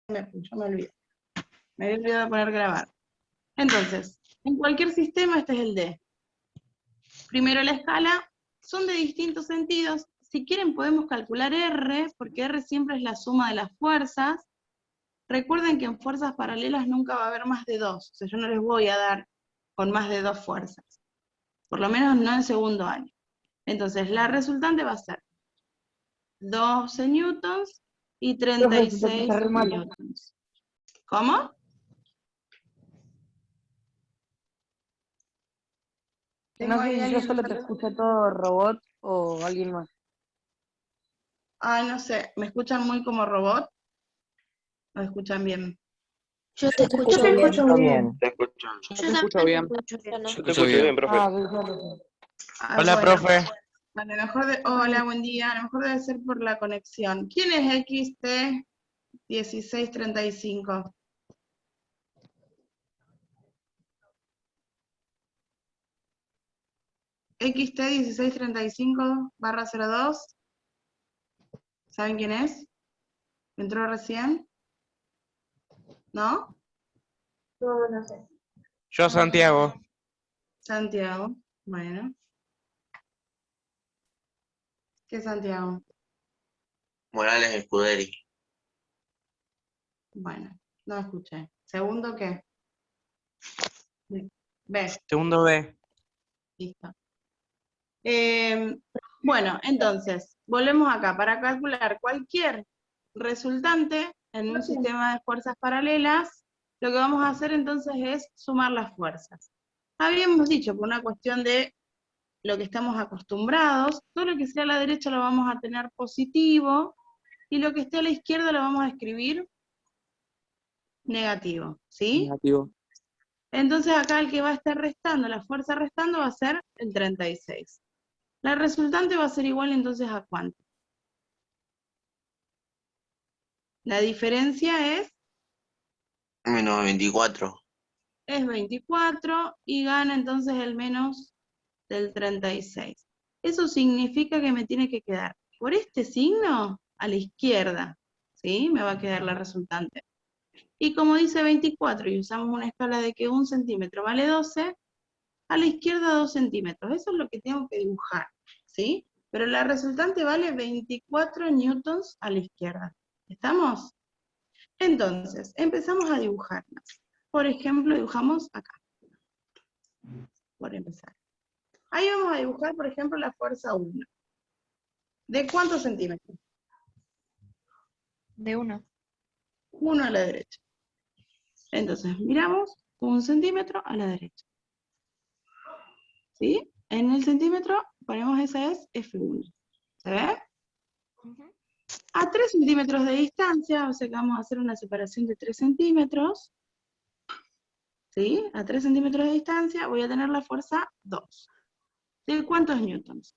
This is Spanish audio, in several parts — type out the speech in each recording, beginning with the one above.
yo me olvidé. Me había olvidado de poner grabar. Entonces, en cualquier sistema este es el D. Primero la escala, son de distintos sentidos. Si quieren podemos calcular R, porque R siempre es la suma de las fuerzas. Recuerden que en fuerzas paralelas nunca va a haber más de 2. O sea, yo no les voy a dar con más de 2 fuerzas. Por lo menos no en segundo año. Entonces, la resultante va a ser 12 newtons y 36 newtons. ¿Cómo? No sé si yo solo te escucho todo robot o alguien más. Ay, no sé, ¿me escuchan muy como robot? ¿O escuchan bien? Yo te escucho bien. Te escucho. Yo te escucho bien. Yo te escucho bien, profe. Ah, Hola, bueno. profe. A lo mejor hola, buen día. A lo mejor debe ser por la conexión. ¿Quién es XT1635? XT1635/02. ¿Saben quién es? ¿Entró recién? ¿No? No sé. Yo, Santiago. Santiago. Bueno. ¿Qué es Santiago? Morales Escuderi. Bueno, no escuché. ¿Segundo qué? B. Segundo B. Listo. Bueno, entonces, volvemos acá. Para calcular cualquier resultante en un sistema de fuerzas paralelas, lo que vamos a hacer entonces es sumar las fuerzas. Habíamos dicho, por una cuestión de lo que estamos acostumbrados, todo lo que sea a la derecha lo vamos a tener positivo, y lo que esté a la izquierda lo vamos a escribir negativo, ¿sí? Negativo. Entonces acá el que va a estar restando, la fuerza restando va a ser el 36. La resultante va a ser igual entonces a ¿cuánto? La diferencia es Menos 24. 24 y gana entonces el menos del 36. Eso significa que me tiene que quedar por este signo a la izquierda, ¿sí? Me va a quedar la resultante. Y como dice 24 y usamos una escala de que 1 centímetro vale 12, a la izquierda 2 centímetros. Eso es lo que tengo que dibujar, ¿sí? Pero la resultante vale 24 newtons a la izquierda. ¿Estamos? Entonces, empezamos a dibujarlas. Por ejemplo, dibujamos acá. Por empezar. Ahí vamos a dibujar, por ejemplo, la fuerza 1. ¿De cuántos centímetros? De 1. 1 a la derecha. Entonces, miramos 1 centímetro a la derecha. ¿Sí? En el centímetro ponemos esa es F1. ¿Se ve? A 3 centímetros de distancia, o sea que vamos a hacer una separación de 3 centímetros. ¿Sí? A 3 centímetros de distancia voy a tener la fuerza 2. ¿De cuántos newtons?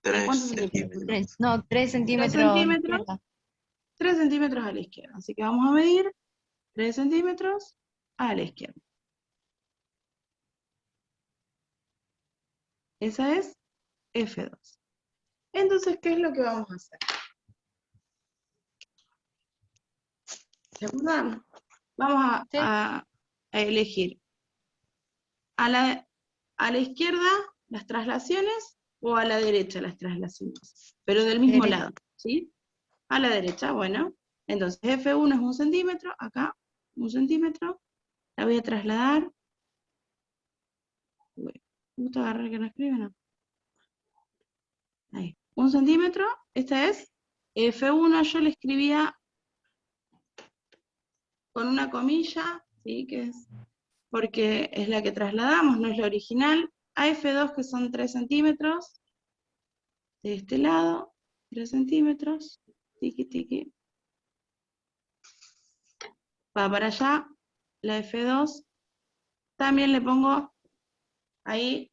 ¿De 3 cuántos centímetros? centímetros. 3 3 centímetros. centímetros. 3 centímetros a la izquierda. Así que vamos a medir 3 centímetros a la izquierda. Esa es F2. Entonces, ¿qué es lo que vamos a hacer? ¿Se acuerdan? Vamos a elegir a la izquierda las traslaciones o a la derecha las traslaciones, pero del mismo lado, ¿sí? A la derecha, bueno. Entonces F1 es 1 centímetro, acá 1 centímetro, la voy a trasladar. Uy, me gusta agarrar que no escribe, ¿no? Ahí, 1 centímetro, esta es F1, yo le escribía con una comilla, ¿sí? Que es porque es la que trasladamos, no es la original. A F2 que son 3 centímetros, de este lado, 3 centímetros, tiqui tiqui. Va para allá, la F2. También le pongo ahí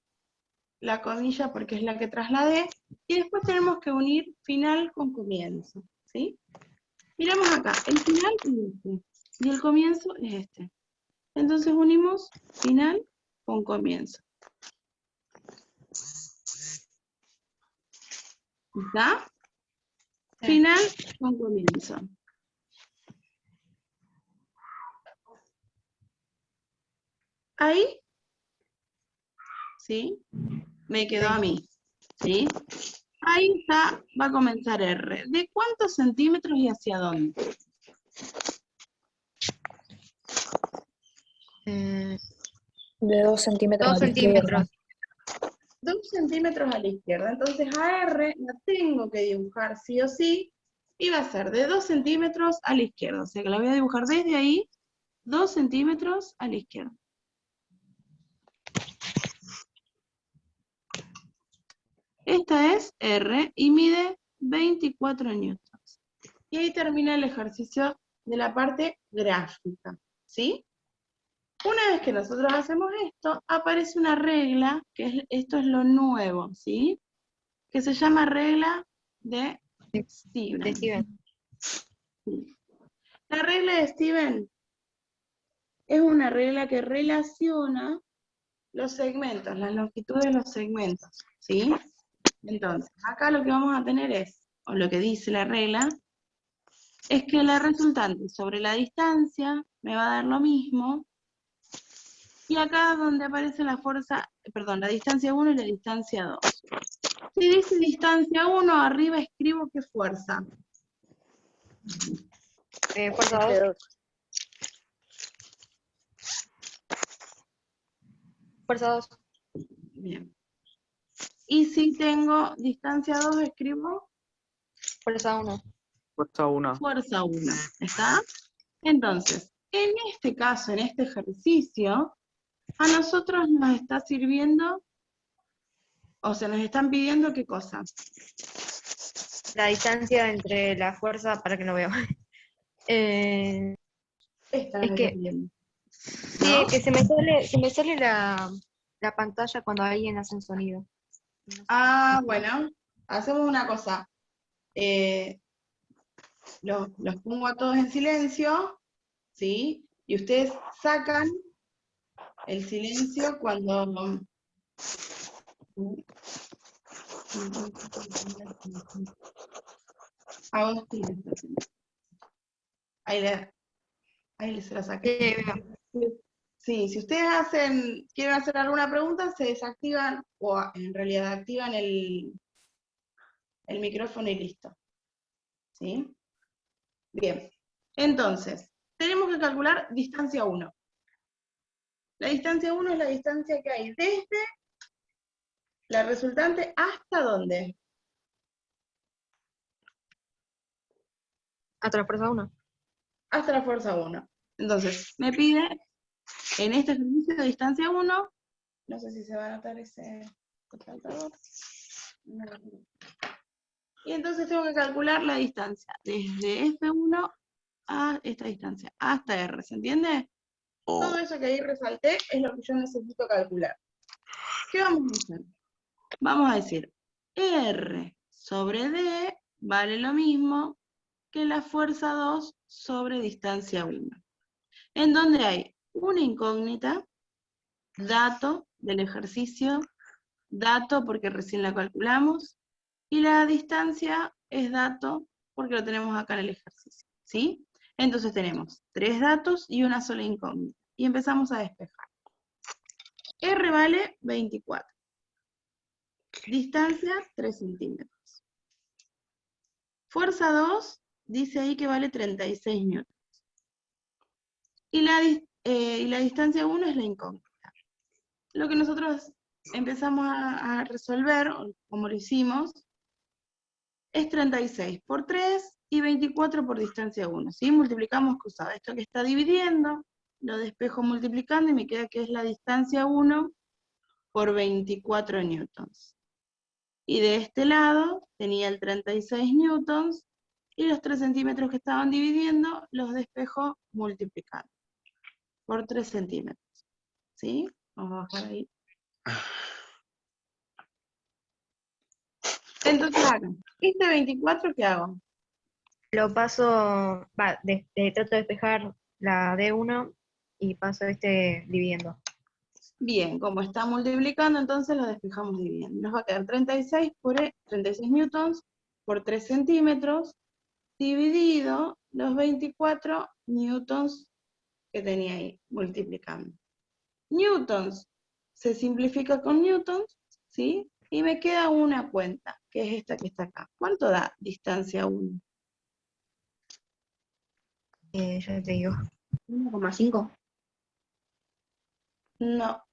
la comilla porque es la que trasladé. Y después tenemos que unir final con comienzo, ¿sí? Miramos acá, el final es este, y el comienzo es este. Entonces unimos final con comienzo. ¿Está? Final con comienzo. Ahí, ¿sí? Me quedó a mí, ¿sí? Ahí está, va a comenzar R. ¿De cuántos centímetros y hacia dónde? De 2 centímetros. 2 centímetros. 2 centímetros a la izquierda. Entonces a R la tengo que dibujar sí o sí, y va a ser de 2 centímetros a la izquierda. O sea que la voy a dibujar desde ahí, 2 centímetros a la izquierda. Esta es R y mide 24 newtons. Y ahí termina el ejercicio de la parte gráfica, ¿sí? Una vez que nosotros hacemos esto, aparece una regla, esto es lo nuevo, ¿sí? Que se llama regla de Steven. De Steven. Sí. La regla de Steven es una regla que relaciona los segmentos, las longitudes de los segmentos, ¿sí? Entonces, acá lo que vamos a tener es, o lo que dice la regla, es que la resultante sobre la distancia me va a dar lo mismo, y acá es donde aparece la fuerza, perdón, la distancia 1 y la distancia 2. Si dice distancia 1, arriba escribo qué fuerza. Fuerza 2. Fuerza 2. Bien. Y si tengo distancia 2, escribo Fuerza 1. Fuerza 1. fuerza 1. ¿Está? Entonces, en este caso, en este ejercicio, a nosotros nos está sirviendo, o sea, nos están pidiendo qué cosa. La distancia entre la fuerza, para que no veo. Esta Es nos está que, pidiendo. sí, ¿No? es que se me sale la pantalla cuando alguien hace un sonido. No sé. Ah, bueno, hacemos una cosa. Los pongo a todos en silencio, ¿sí? Y ustedes sacan el silencio cuando... Agustín está haciendo. Ahí se la saqué. Sí, si ustedes quieren hacer alguna pregunta, se desactivan, o en realidad activan el micrófono y listo. ¿Sí? Bien. Entonces, tenemos que calcular distancia 1. La distancia 1 es la distancia que hay desde la resultante hasta ¿dónde? Hasta la fuerza 1. Hasta la fuerza 1. Entonces, me pide en este ejercicio de distancia 1, no sé si se va a notar ese resaltador. No. Y entonces tengo que calcular la distancia desde F1 a esta distancia, hasta R, ¿se entiende? Todo eso que ahí resalté es lo que yo necesito calcular. ¿Qué vamos a hacer? Vamos a decir, R sobre D vale lo mismo que la fuerza 2 sobre distancia 1. En donde hay una incógnita, dato del ejercicio, dato porque recién la calculamos, y la distancia es dato porque lo tenemos acá en el ejercicio, ¿sí? Entonces tenemos 3 datos y una sola incógnita. Y empezamos a despejar. R vale 24. Distancia 3 centímetros. Fuerza 2 dice ahí que vale 36 newtons. Y la distancia 1 es la incógnita. Lo que nosotros empezamos a resolver, como lo hicimos, es 36 por 3 y 24 por distancia 1. ¿Sí? Multiplicamos cruzado. Esto que está dividiendo, lo despejo multiplicando y me queda que es la distancia 1 por 24 newtons. Y de este lado tenía el 36 newtons y los 3 centímetros que estaban dividiendo los despejo multiplicando por 3 centímetros. ¿Sí? Vamos a bajar ahí. Entonces acá, este 24, ¿qué hago? Lo paso, trato de despejar la D1 y paso dividiendo. Bien, como está multiplicando, entonces lo despejamos dividiendo. Nos va a quedar 36 newtons por 3 centímetros, dividido los 24 newtons que tenía ahí, multiplicando. Newtons se simplifica con newtons, ¿sí? Y me queda una cuenta, que es esta que está acá. ¿Cuánto da distancia 1? Yo te digo. 1,5. No,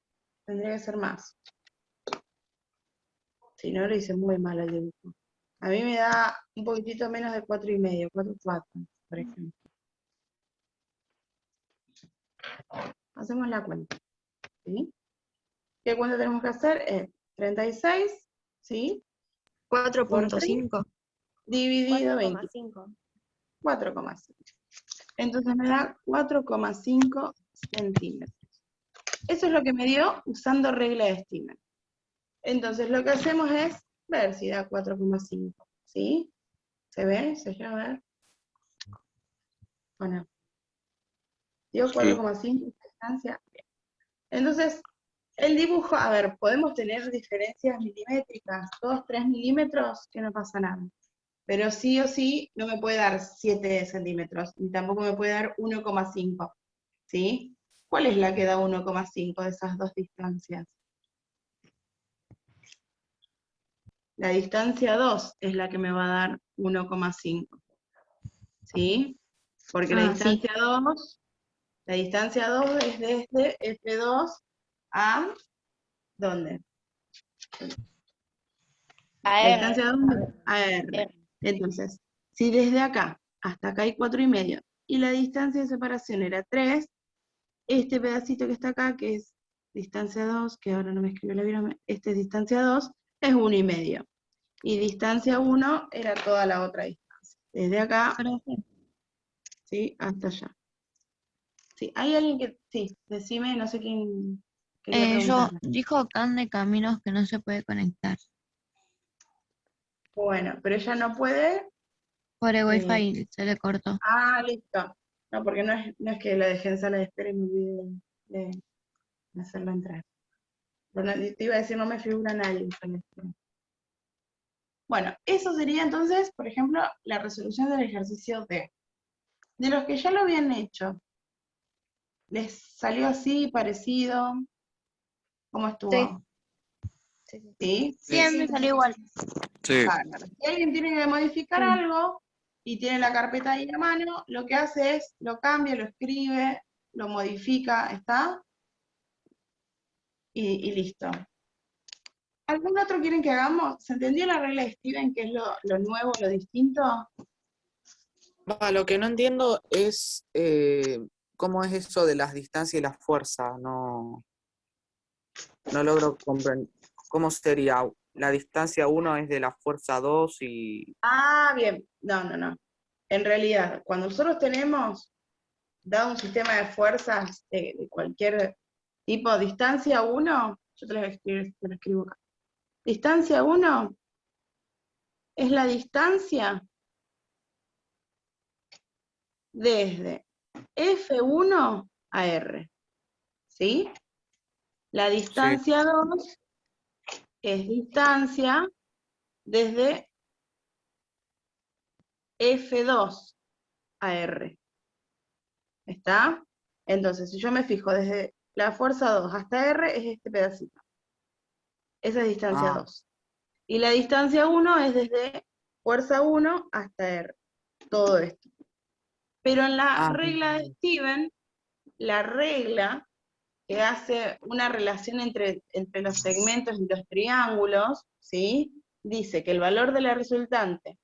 tendría que ser más. Si no, lo hice muy mal el dibujo. A mí me da un poquitito menos de 4,5, 4,4, por ejemplo. Hacemos la cuenta, ¿sí? ¿Qué cuenta tenemos que hacer? Es 36, ¿sí? 4.5. Dividido 20. 4,5. Entonces me da 4,5 centímetros. Eso es lo que me dio usando regla de Steven. Entonces lo que hacemos es ver si da 4,5, ¿sí? ¿Se ve? ¿Se llega a ver? ¿O no? ¿Dio 4,5 distancia? Bien. Entonces, el dibujo, a ver, podemos tener diferencias milimétricas, 2, 3 milímetros, que no pasa nada. Pero sí o sí no me puede dar 7 centímetros, ni tampoco me puede dar 1,5, ¿sí? ¿Cuál es la que da 1,5 de esas dos distancias? La distancia 2 es la que me va a dar 1,5, ¿sí? Porque la distancia 2 es desde F2 a, ¿dónde? La distancia 2 a R. Entonces, si desde acá hasta acá hay 4,5 y la distancia de separación era 3, este pedacito que está acá, que es distancia 2, que ahora no me escribió la virome, este es distancia 2, es 1,5. Y distancia 1 era toda la otra distancia. Desde acá, ¿sí? Hasta allá. Sí, hay alguien que, sí, decime, no sé quién quería preguntar. Dijo Can de Caminos que no se puede conectar. Bueno, pero ella no puede. Por el wifi se le cortó. Ah, listo. No, porque no es que la dejé en sala de espera y me olvidé de hacerla entrar. Bueno, te iba a decir, no me figura nadie en sala de espera. Bueno, eso sería entonces, por ejemplo, la resolución del ejercicio D. De los que ya lo habían hecho, ¿les salió así, parecido? ¿Cómo estuvo? ¿Sí? Sí, a mí me salió igual. Sí. Bárbaro. Si alguien tiene que modificar algo y tiene la carpeta ahí a mano, lo que hace es, lo cambia, lo escribe, lo modifica, ¿está? Y listo. ¿Algún otro quieren que hagamos? ¿Se entendió la regla de Steven, que es lo nuevo, lo distinto? Lo que no entiendo es cómo es eso de las distancias y la fuerza. No logro comprender. ¿Cómo sería? La distancia 1 es de la fuerza 2 y... Ah, bien. No. En realidad, cuando nosotros tenemos dado un sistema de fuerzas de cualquier tipo, distancia 1, yo te lo escribo acá. Distancia 1 es la distancia desde F1 a R, ¿sí? La distancia 2 es distancia desde F2 a R. ¿Está? Entonces, si yo me fijo desde la fuerza 2 hasta R, es este pedacito. Esa es distancia 2. Y la distancia 1 es desde fuerza 1 hasta R. Todo esto. Pero en la regla de Steven, la regla que hace una relación entre los segmentos y los triángulos, ¿sí? Dice que el valor de la resultante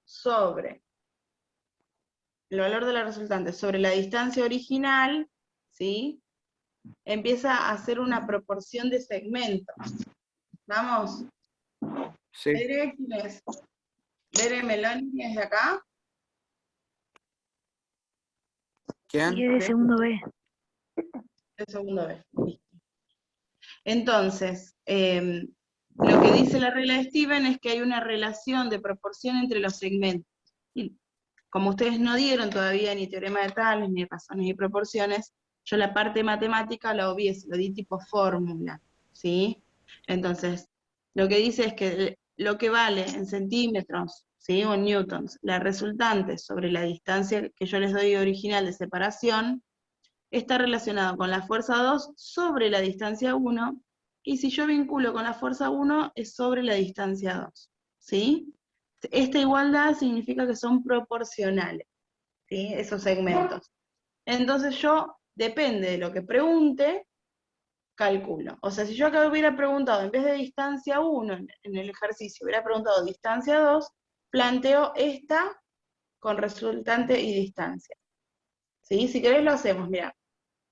sobre la distancia original, ¿sí? Empieza a hacer una proporción de segmentos. ¿Vamos? Sí. ¿Veré quién es? ¿Veré Meloni desde acá? ¿Quién? Y es de segundo B. De segundo B. Listo. Entonces, lo que dice la regla de Steven es que hay una relación de proporción entre los segmentos. Y como ustedes no dieron todavía ni teorema de tales, ni razones y proporciones, yo la parte matemática la obvié, se lo di tipo fórmula, ¿sí? Entonces, lo que dice es que lo que vale en centímetros, ¿sí? O en newtons, la resultante sobre la distancia que yo les doy original de separación, está relacionado con la fuerza 2 sobre la distancia 1, y si yo vinculo con la fuerza 1 es sobre la distancia 2, ¿sí? Esta igualdad significa que son proporcionales, ¿sí? Esos segmentos. Entonces yo, depende de lo que pregunte, calculo. O sea, si yo acá hubiera preguntado, en vez de distancia 1 en el ejercicio, hubiera preguntado distancia 2, planteo esta con resultante y distancia. ¿Sí? Si querés lo hacemos, mira.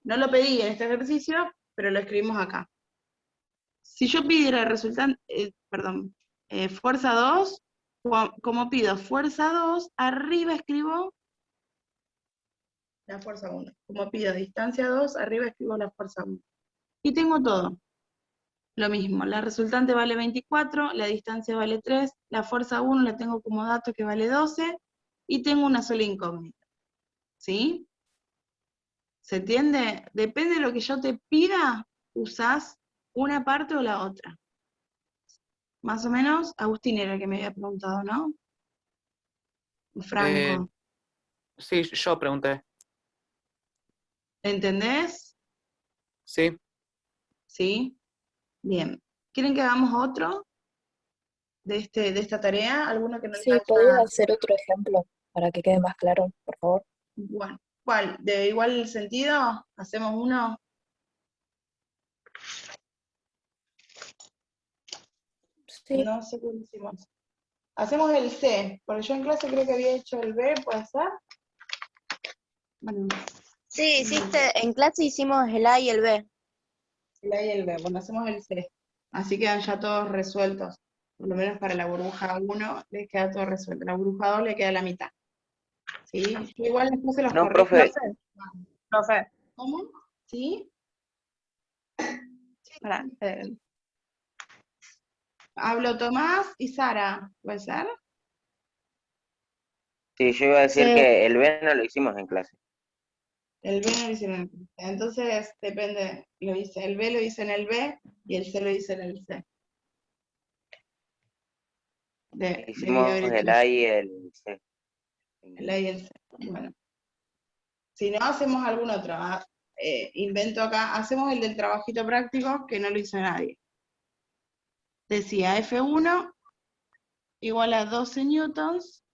No lo pedí en este ejercicio, pero lo escribimos acá. Si yo pidiera resultante, fuerza 2, como pido fuerza 2, arriba escribo la fuerza 1. Como pido distancia 2, arriba escribo la fuerza 1. Y tengo todo. Lo mismo, la resultante vale 24, la distancia vale 3, la fuerza 1 la tengo como dato que vale 12, y tengo una sola incógnita. ¿Sí? ¿Se entiende? Depende de lo que yo te pida, usás una parte o la otra. Más o menos, Agustín era el que me había preguntado, ¿no? Franco. Sí, yo pregunté. ¿Entendés? Sí. ¿Sí? Bien. ¿Quieren que hagamos otro de esta tarea? ¿Alguno que no Sí, alcanza? ¿podría hacer otro ejemplo para que quede más claro, por favor? Bueno, ¿cuál? ¿De igual sentido? ¿Hacemos uno? Sí. No sé cuál hicimos. Hacemos el C, porque yo en clase creo que había hecho el B, ¿puede ser? Bueno, Sí, en clase hicimos el A y el B. el A y el B, bueno, hacemos el C. Así quedan ya todos resueltos. Por lo menos para la burbuja 1 les queda todo resuelto. La burbuja 2 le queda la mitad. ¿Sí? Yo igual después se los No, corrijo. profe. Profe, ¿Cómo? ¿Sí? Pará, hablo Tomás y Sara, ¿puede ser? Sí, yo iba a decir Sí. que el B no lo hicimos en clase. El B no lo hice en el B. Entonces, depende, el B lo hice en el B y el C lo hice en el C. Hicimos el A y el C. El A y el C. Bueno. Si no, hacemos algún otro. Invento acá, hacemos el del trabajito práctico que no lo hizo nadie. Decía F1 igual a 12 newtons,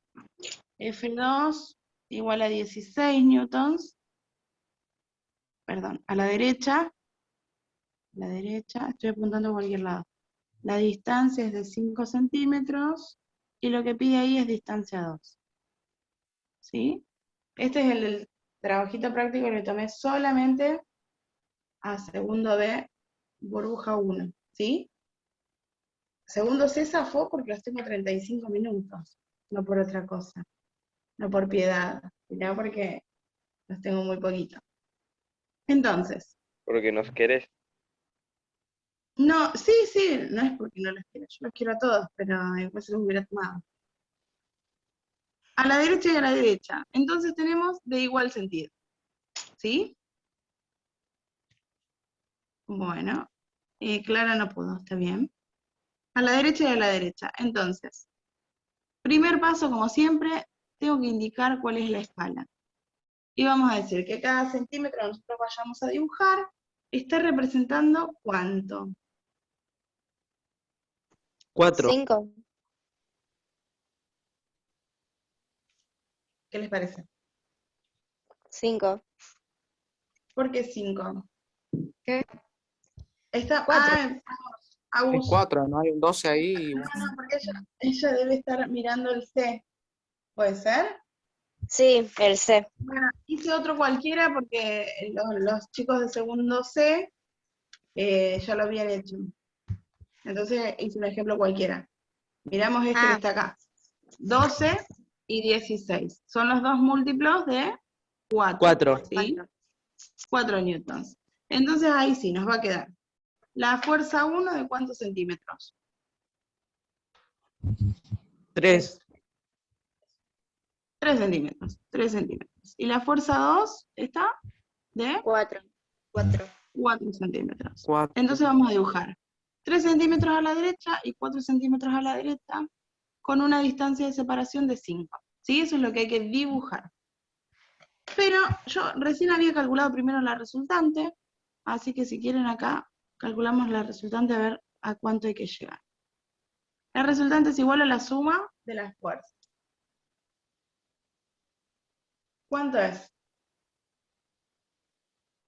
F2 igual a 16 newtons, perdón, a la derecha, estoy apuntando a cualquier lado. La distancia es de 5 centímetros y lo que pide ahí es distancia 2. ¿Sí? Este es el del trabajito práctico que le tomé solamente a segundo B, burbuja 1. ¿Sí? Segundo C zafó porque los tengo 35 minutos, no por otra cosa, no por piedad, sino porque los tengo muy poquito. Entonces, Porque nos querés. no, sí, no es porque no los quiero, yo los quiero a todos, pero después se los hubiera tomado. A la derecha y a la derecha, entonces tenemos de igual sentido, ¿sí? Bueno, Clara no pudo, está bien. A la derecha y a la derecha, entonces, primer paso, como siempre, tengo que indicar cuál es la escala. Y vamos a decir que cada centímetro que nosotros vayamos a dibujar está representando ¿cuánto? 4. 5. ¿Qué les parece? 5. ¿Por qué 5? ¿Qué? Está, 4. Hay Agus. 4, ¿no? Hay un 12 ahí. No, porque ella debe estar mirando el C. ¿Puede ser? Sí, el C. Bueno, hice otro cualquiera porque los chicos de segundo C ya lo habían hecho. Entonces hice un ejemplo cualquiera. Miramos este que está acá. 12 y 16. Son los dos múltiplos de 4. 4. ¿Sí? 4 newtons. Entonces ahí sí, nos va a quedar. La fuerza 1 de ¿cuántos centímetros? 3. 3 centímetros. 3 centímetros. Y la fuerza 2 está de 4. 4 centímetros. 4. Entonces vamos a dibujar 3 centímetros a la derecha y 4 centímetros a la derecha con una distancia de separación de 5. ¿Sí? Eso es lo que hay que dibujar. Pero yo recién había calculado primero la resultante, así que si quieren acá, calculamos la resultante a ver a cuánto hay que llegar. La resultante es igual a la suma de las fuerzas. ¿Cuánto es?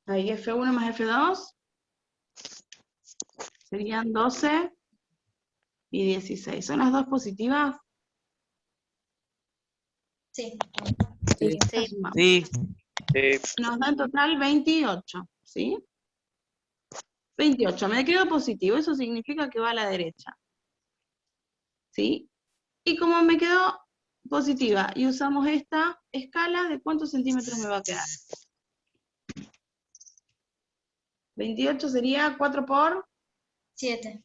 Ahí F1 más F2 serían 12 y 16. ¿Son las dos positivas? Sí. Sí. Sí. Sí. Nos da en total 28, ¿sí? 28, me quedo positivo, eso significa que va a la derecha. ¿Sí? Y como me quedó positiva y usamos esta escala, ¿de cuántos centímetros me va a quedar? 28 sería 4 por... 7.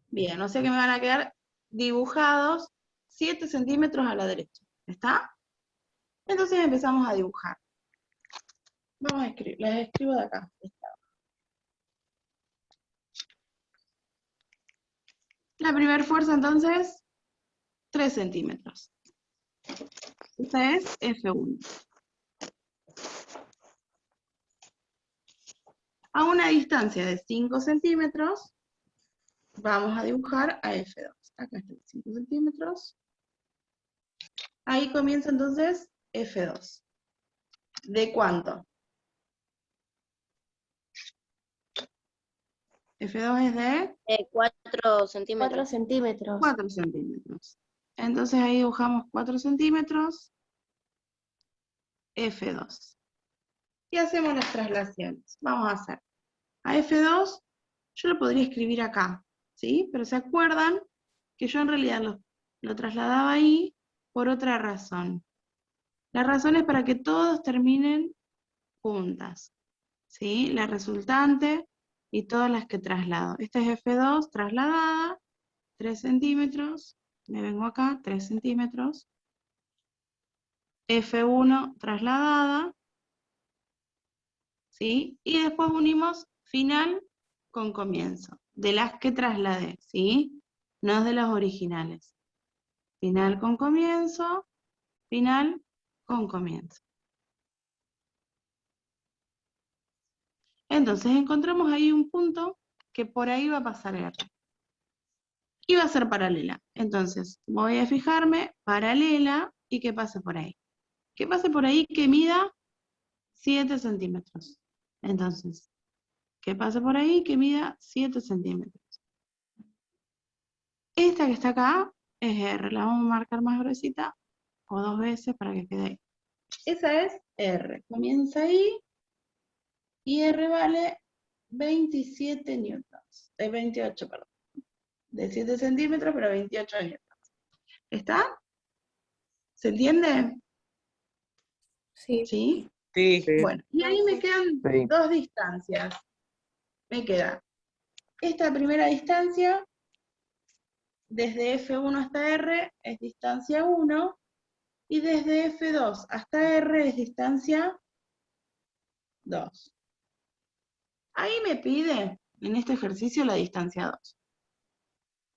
Bien, o sea que me van a quedar dibujados 7 centímetros a la derecha. ¿Está? Entonces empezamos a dibujar. Vamos a escribir, las escribo de acá. La primera fuerza entonces, 3 centímetros. Esta es F1. A una distancia de 5 centímetros, vamos a dibujar a F2. Acá están 5 centímetros. Ahí comienza entonces F2. ¿De cuánto? F2 es de 4 centímetros. 4 centímetros. 4 centímetros. Entonces ahí dibujamos 4 centímetros, F2. Y hacemos las traslaciones. Vamos a hacer a F2, yo lo podría escribir acá, ¿sí? Pero ¿se acuerdan que yo en realidad lo trasladaba ahí por otra razón? La razón es para que todos terminen juntas, ¿sí? La resultante y todas las que traslado. Esta es F2 trasladada, 3 centímetros, me vengo acá, 3 centímetros. F1 trasladada, ¿sí? Y después unimos final con comienzo, de las que trasladé, ¿sí? No de las originales. Final con comienzo, final con comienzo. Entonces encontramos ahí un punto que por ahí va a pasar R. Y va a ser paralela. Entonces voy a fijarme, paralela, y que pase por ahí. Que pase por ahí que mida 7 centímetros. Entonces, que pase por ahí que mida 7 centímetros. Esta que está acá es R. La vamos a marcar más gruesita, o 2 veces para que quede ahí. Esa es R. Comienza ahí, y R vale 27 newtons. 28, perdón. De 7 centímetros, pero 28 newtons. ¿Está? ¿Se entiende? Sí. ¿Sí? Sí. Bueno, y ahí me quedan Sí. dos distancias. Me queda esta primera distancia, desde F1 hasta R, es distancia 1, y desde F2 hasta R es distancia 2. Ahí me pide, en este ejercicio, la distancia 2.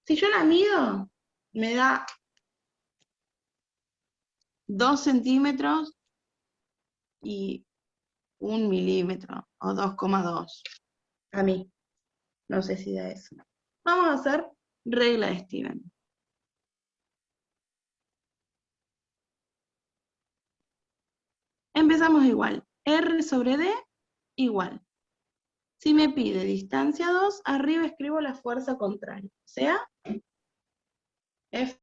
Si yo la mido, me da 2 centímetros y 1 milímetro, o 2,2. A mí. No sé si da eso. Vamos a hacer regla de Steven. Empezamos igual. R sobre D igual. Si me pide distancia 2, arriba escribo la fuerza contraria. O sea, F